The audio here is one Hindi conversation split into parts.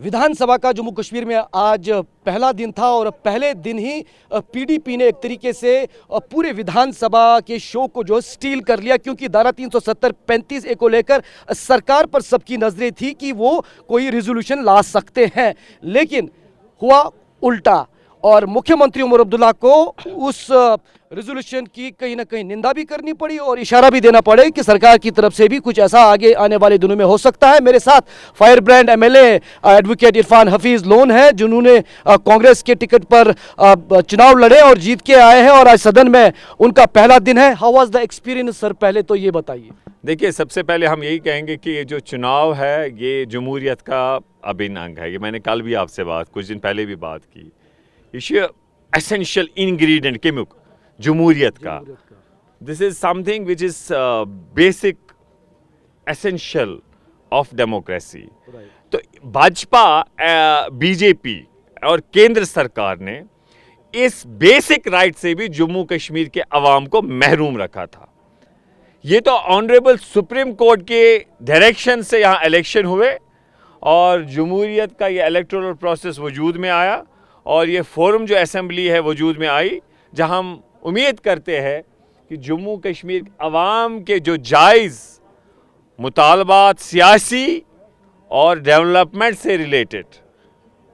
विधानसभा का जम्मू कश्मीर में आज पहला दिन था और पहले दिन ही पीडीपी ने एक तरीके से पूरे विधानसभा के शो को जो स्टील कर लिया, क्योंकि धारा 370 35 ए को लेकर सरकार पर सबकी नजरें थी कि वो कोई रिजोल्यूशन ला सकते हैं, लेकिन हुआ उल्टा और मुख्यमंत्री उमर अब्दुल्ला को उस रिजोल्यूशन की कहीं ना कहीं निंदा भी करनी पड़ी और इशारा भी देना पड़े कि सरकार की तरफ से भी कुछ ऐसा आगे आने वाले दिनों में हो सकता है। मेरे साथ fire brand MLA advocate Irfan Hafeez loan है, जिन्होंने कांग्रेस के टिकट पर चुनाव लड़े और जीत के आए हैं और आज सदन में उनका पहला दिन है। How was the experience sir, पहले तो ये बताइए। देखिए, सबसे पहले हम यही कहेंगे कि ये जो चुनाव है ये जमहूरियत का अभिन्न अंग है। ये मैंने कल भी आपसे कुछ दिन पहले भी बात की। ये एसेंशियल इंग्रेडिएंट केमुक जमहूरियत का, this is something which is basic essential of democracy. तो भाजपा बीजेपी और केंद्र सरकार ने इस बेसिक राइट से भी जम्मू कश्मीर के अवाम को महरूम रखा था। ये तो ऑनरेबल सुप्रीम कोर्ट के डायरेक्शन से यहाँ इलेक्शन हुए और जमहूरियत का ये इलेक्टोरल प्रोसेस वजूद में आया और ये फोरम जो असेंबली है वजूद में आई, जहाँ हम उम्मीद करते हैं कि जम्मू कश्मीर अवाम के जो जायज़ मुतालबात सियासी और डेवलपमेंट से रिलेटेड,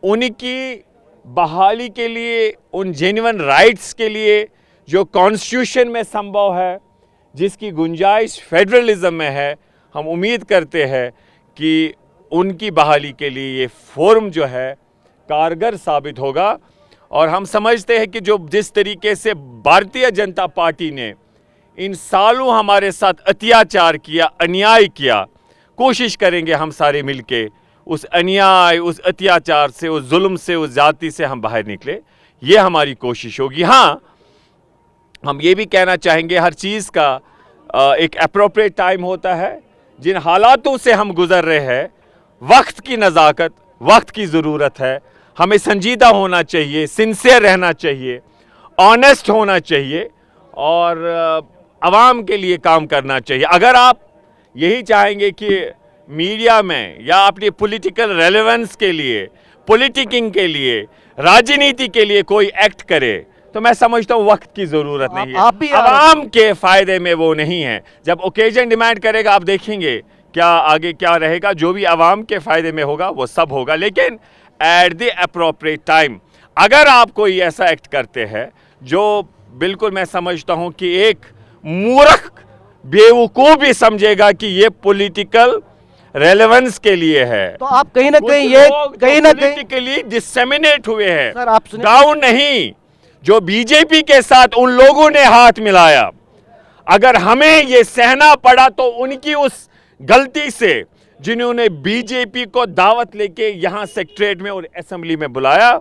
उनकी बहाली के लिए, उन जेन्युइन राइट्स के लिए जो कॉन्स्टिट्यूशन में संभव है, जिसकी गुंजाइश फेडरलिज्म में है, हम उम्मीद करते हैं कि उनकी बहाली के लिए ये फोरम जो है कारगर साबित होगा। और हम समझते हैं कि जो जिस तरीके से भारतीय जनता पार्टी ने इन सालों हमारे साथ अत्याचार किया, अन्याय किया, कोशिश करेंगे हम सारे मिलके उस अन्याय, उस अत्याचार से, उस जुल्म से, उस जाति से हम बाहर निकले। ये हमारी कोशिश होगी। हाँ, हम ये भी कहना चाहेंगे हर चीज़ का एक एप्रोप्रिएट टाइम होता है। जिन हालातों से हम गुजर रहे हैं, वक्त की नज़ाकत, वक्त की ज़रूरत है। हमें संजीदा होना चाहिए, सिंसियर रहना चाहिए, ऑनेस्ट होना चाहिए और आवाम के लिए काम करना चाहिए। अगर आप यही चाहेंगे कि मीडिया में या अपनी पॉलिटिकल रेलेवेंस के लिए, पॉलिटिकिंग के लिए, राजनीति के लिए कोई एक्ट करे, तो मैं समझता हूँ वक्त की ज़रूरत नहीं है। आवाम के फ़ायदे में वो नहीं है। जब ओकेजन डिमांड करेगा, आप देखेंगे क्या आगे क्या रहेगा। जो भी आवाम के फ़ायदे में होगा वो सब होगा, लेकिन एट द अप्रोप्रिएट टाइम। अगर आप कोई ऐसा एक्ट करते हैं जो बिल्कुल मैं समझता हूं कि एक मूर्ख बेवकूफ़ भी समझेगा कि ये पॉलिटिकल रेलेवेंस के लिए है, तो आप कहीं ना कहीं ये कहीं ना कहीं पॉलिटिकली डिसेमिनेट हुए हैं। सर, आप डाउन नहीं, जो बीजेपी के साथ उन लोगों ने हाथ मिलाया, अगर हमें ये सहना पड़ा तो उनकी उस गलती से, जिन्होंने बीजेपी को दावत लेके यहाँ सेक्रेटरीट में और असेंबली में बुलाया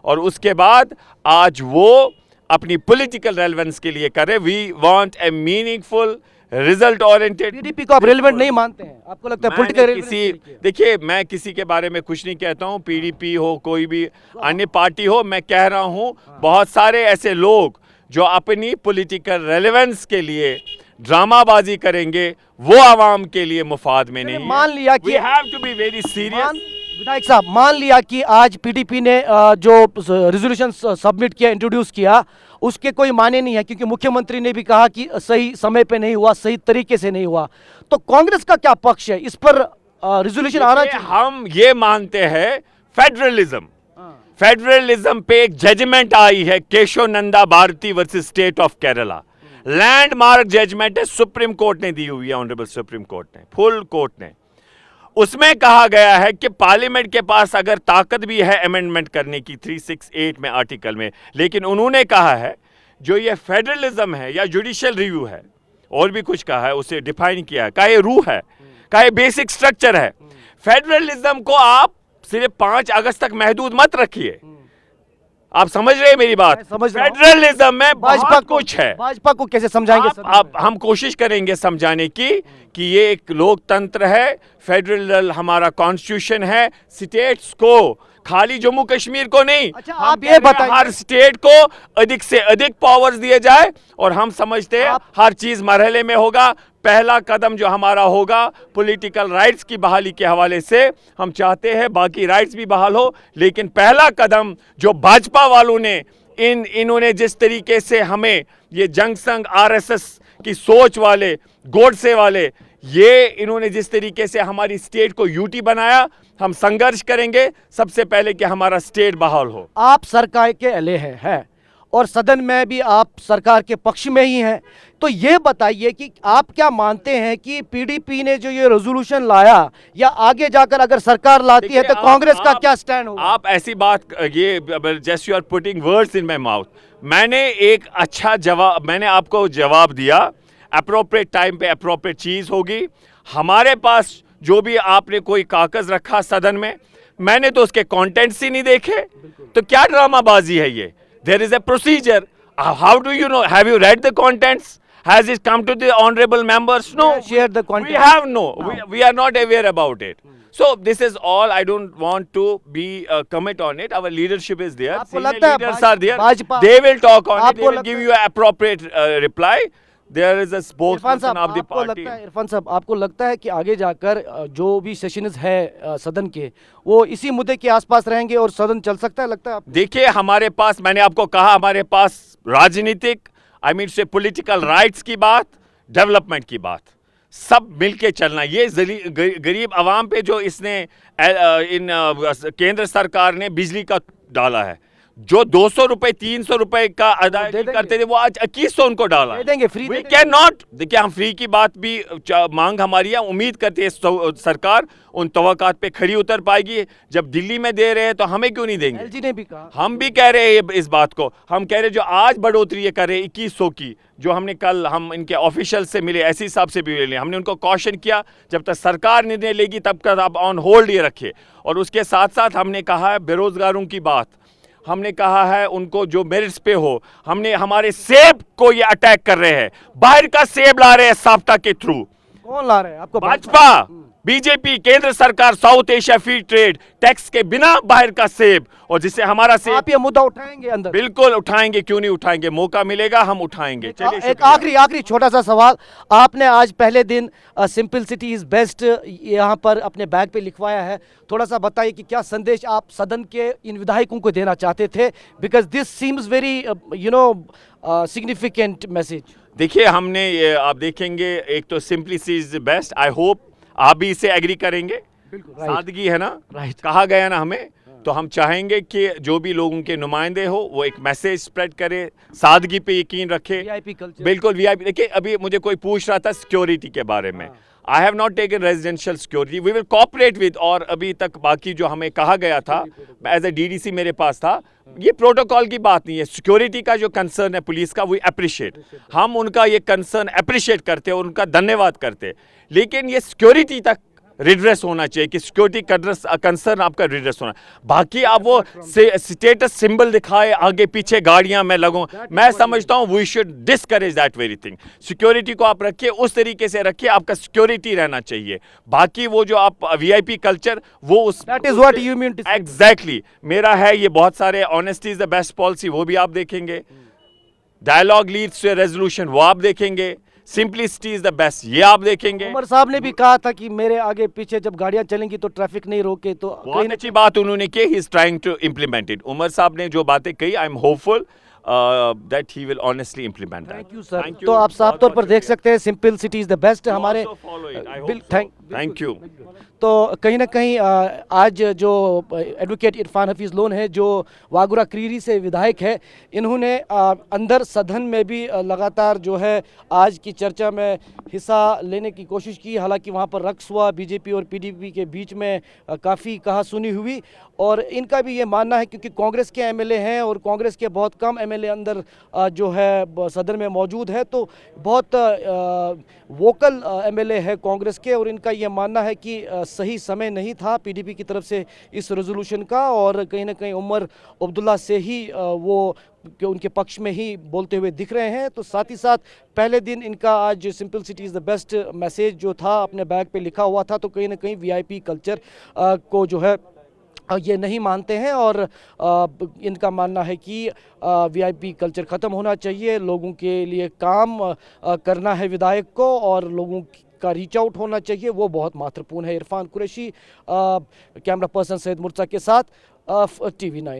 और उसके बाद आज वो अपनी पॉलिटिकल रेलेवेंस के लिए करे। We want a meaningful result oriented. PDP को आप रेलेवेंट नहीं मानते हैं? आपको लगता है पॉलिटिकल देखिए, मैं किसी के बारे में कुछ नहीं कहता हूँ, पीडीपी हो, कोई भी अन्य पार्टी हो। मैं कह रहा हूँ बहुत सारे ऐसे लोग जो अपनी पॉलिटिकल रेलेवेंस के लिए ड्रामाबाजी करेंगे, वो आवाम के लिए मुफाद में नहीं। मान लिया कि We have to be very serious। विधायक साहब, मान लिया कि आज पीडीपी ने जो रिजोल्यूशन सबमिट किया, इंट्रोड्यूस किया, उसके कोई माने नहीं है, क्योंकि मुख्यमंत्री ने भी कहा कि सही समय पे नहीं हुआ, सही तरीके से नहीं हुआ। तो कांग्रेस का क्या पक्ष है इस पर? रिजोल्यूशन आना चाहिए। हम ये मानते हैं फेडरलिज्म, फेडरलिज्म पे एक जजमेंट आई है, Kesavananda Bharati versus state of Kerala. Landmark judgment है, सुप्रीम कोर्ट ने दी हुई है, ऑनरेबल सुप्रीम कोर्ट ने, फुल कोर्ट ने। उसमें कहा गया है कि पार्लियामेंट के पास अगर ताकत भी है अमेंडमेंट करने की 368 में आर्टिकल में, लेकिन उन्होंने कहा है जो ये फेडरलिज्म है या जुडिशियल रिव्यू है, और भी कुछ कहा है, उसे डिफाइन किया है, का ये रूह है, का ये बेसिक स्ट्रक्चर है। फेडरलिज्म को आप सिर्फ 5 अगस्त तक महदूद मत रखिए। आप समझ रहे हैं मेरी बात? फेडरलिज्म में भाजपा कुछ है। भाजपा को कैसे समझाएंगे? आप हम कोशिश करेंगे समझाने की कि ये एक लोकतंत्र है, फेडरल हमारा कॉन्स्टिट्यूशन है, स्टेट्स को, खाली जम्मू कश्मीर को नहीं। अच्छा, आप ये बताइए, हर स्टेट को अधिक से अधिक पावर्स दिए जाए और हम समझते हैं हर चीज मरहले में होगा, पहला कदम जो हमारा होगा पॉलिटिकल राइट्स की बहाली के हवाले से, हम चाहते हैं बाकी राइट्स भी बहाल हो, लेकिन पहला कदम जो भाजपा वालों ने इन्होंने जिस तरीके से हमें ये जंग संघ आरएसएस की सोच वाले, गोडसे वाले, ये इन्होंने जिस तरीके से हमारी स्टेट को यूटी बनाया, हम संघर्ष करेंगे सबसे पहले कि हमारा स्टेट बहाल हो। आप सरकार के एले हैं और सदन में भी आप सरकार के पक्ष में ही हैं, तो ये बताइए कि आप क्या मानते हैं कि पीडीपी ने जो ये रेजोल्यूशन लाया या आगे जाकर अगर सरकार लाती है तो कांग्रेस का क्या स्टैंड होगा? आप ऐसी बात, ये just you are putting words in my mouth. मैंने एक अच्छा जवाब, मैंने आपको जवाब दिया, अप्रोप्रिएट टाइम पे अप्रोप्रिएट चीज होगी। हमारे पास जो भी आपने कोई कागज रखा सदन में, मैंने तो उसके कंटेंट्स ही नहीं देखे, तो क्या ड्रामाबाजी है ये? There is a procedure. How do you know? Have you read the contents? Has it come to the honorable members? No. Share the contents. We have no. We are not aware about it. So this is all. I don't want to be comment on it. Our leadership is there. आपको Senior लगता है leaders are there. Bhajpa They will talk on it. आपको They will लगता give है- you an appropriate reply. There is a Irfan spokesperson साहब, of the आपको party. लगता है, इरफान साहब, आपको लगता है कि आगे जाकर जो भी सेशंस है सदन के, वो इसी मुद्दे के आसपास रहेंगे और सदन चल सकता है, लगता है आपको? देखिए हमारे पास, मैंने आपको कहा, हमारे पास राजनीतिक, आई मीन से पॉलिटिकल राइट्स की बात, डेवलपमेंट की बात, सब मिलके चलना। ये गरीब आवाम पे जो इसने केंद्र सरकार ने बिजली का डाला है, जो 200 रुपए 300 रुपए का अदायगी करते थे, वो आज 2100 उनको डाला दे देंगे, फ्री वी दे देंगे। Can not. देखिए हम फ्री की बात भी मांग हमारी है, उम्मीद करते हैं सरकार उन तवक्कात पे खरी उतर पाएगी। जब दिल्ली में दे रहे हैं तो हमें क्यों नहीं देंगे? एलजी ने भी कहा, हम भी कह रहे हैं इस बात को। हम कह रहे हैं जो आज बढ़ोतरी ये कर रहे हैं 2100 की, जो हमने कल हम इनके ऑफिशियल से मिले, ऐसे हिसाब से भी मिले, हमने उनको कॉशन किया जब तक सरकार निर्णय लेगी तब तक आप ऑन होल्ड ये रखिए। और उसके साथ साथ हमने कहा है बेरोजगारों की बात, हमने कहा है उनको जो मेरिट्स पे हो। हमने हमारे सेब को ये अटैक कर रहे हैं, बाहर का सेब ला रहे हैं साफ्टा के थ्रू। कौन ला रहे हैं आपको? भाजपा, बीजेपी, केंद्र सरकार, south Asia free trade tax के बिना बाहर का सेब, और जिससे हमारा सेब आप ये मुद्दा उठाएंगे अंदर? बिल्कुल उठाएंगे, क्यों नहीं उठाएंगे, मौका मिलेगा हम उठाएंगे। चलिए एक शुक्रिया। आखिरी छोटा सा सवाल, आपने आज पहले दिन सिंपल सिटी इज बेस्ट यहाँ पर अपने बैग पे लिखवाया है, थोड़ा सा बताइए कि क्या संदेश आप सदन के इन विधायकों को देना चाहते थे, because this seems very significant message. देखिए हमने ये, आप देखेंगे, एक तो simplicity is best, I hope आप भी इसे एग्री करेंगे। बिल्कुल, सादगी है ना, राइट। कहा गया ना हमें, तो हम चाहेंगे कि जो भी लोगों के नुमाइंदे हो वो एक मैसेज स्प्रेड करे, सादगी पे यकीन रखे। वीआईपी कल्चर, बिल्कुल वीआईपी। देखिए अभी मुझे कोई पूछ रहा था सिक्योरिटी के बारे में, I have not taken residential security, we will cooperate with, और अभी तक बाकी जो हमें कहा गया था एज ए डीडीसी मेरे पास था, ये प्रोटोकॉल की बात नहीं है। सिक्योरिटी का जो कंसर्न है पुलिस का, वी अप्रिशिएट, हम उनका ये कंसर्न अप्रिशिएट करते हैं और उनका धन्यवाद करते हैं, लेकिन ये सिक्योरिटी तक रिड्रेस होना चाहिए कि सिक्योरिटी कंसर्न आपका रिड्रेस होना। बाकी आप वो स्टेटस सिंबल दिखाए, आगे पीछे गाड़ियां मैं लगूं, मैं समझता हूं we should discourage that very thing. Security को आप रखिए, उस तरीके से रखिए, आपका सिक्योरिटी रहना चाहिए। बाकी वो जो आप वीआईपी कल्चर, वो उस that is what you mean to say. Exactly मेरा है ये। बहुत सारे honesty is the best policy, वो भी आप देखेंगे। डायलॉग लीड्स टू रेजोल्यूशन, वो आप देखेंगे। सिंपलिसिटी इज द बेस्ट, ये आप देखेंगे। उमर साहब ने भी कहा था कि मेरे आगे पीछे जब गाड़ियां चलेंगी तो ट्रैफिक नहीं रोके, तो बहुत अच्छी बात उन्होंने की, he is trying to implement it. Umar साहब ने जो बातें कही, I am hopeful that he will honestly implement that. Thank you sir. तो आप साफ तौर पर देख सकते हैं simple city is the best हमारे। Thank you. तो कहीं ना कहीं आज जो एडवोकेट इरफान हफीज़ लोन है, जो वागुरा क्रीरी से विधायक है, इन्होंने अंदर सदन में भी लगातार जो है आज की चर्चा में हिस्सा लेने की कोशिश की। हालांकि वहां पर रक्स हुआ, बीजेपी और पीडीपी के बीच में काफ़ी कहासुनी हुई, और इनका भी ये मानना है क्योंकि कांग्रेस के एमएलए हैं और कांग्रेस के बहुत कम एमएलए अंदर जो है सदन में मौजूद है, तो बहुत वोकल एमएलए है कांग्रेस के, और इनका ये मानना है कि सही समय नहीं था पीडीपी की तरफ से इस रेजोल्यूशन का, और कहीं ना कहीं उमर अब्दुल्ला से ही वो कि उनके पक्ष में ही बोलते हुए दिख रहे हैं। तो साथ ही साथ पहले दिन इनका आज simple city is the best message जो था अपने बैग पे लिखा हुआ था, तो कहीं ना कहीं वीआईपी कल्चर को जो है ये नहीं मानते हैं और इनका मानना है कि वीआईपी कल्चर ख़त्म होना चाहिए, लोगों के लिए काम करना है विधायक को और लोगों का रीच आउट होना चाहिए, वो बहुत महत्वपूर्ण है। इरफान कुरैशी कैमरा पर्सन सैयद मुर्तज़ा के साथ TV9।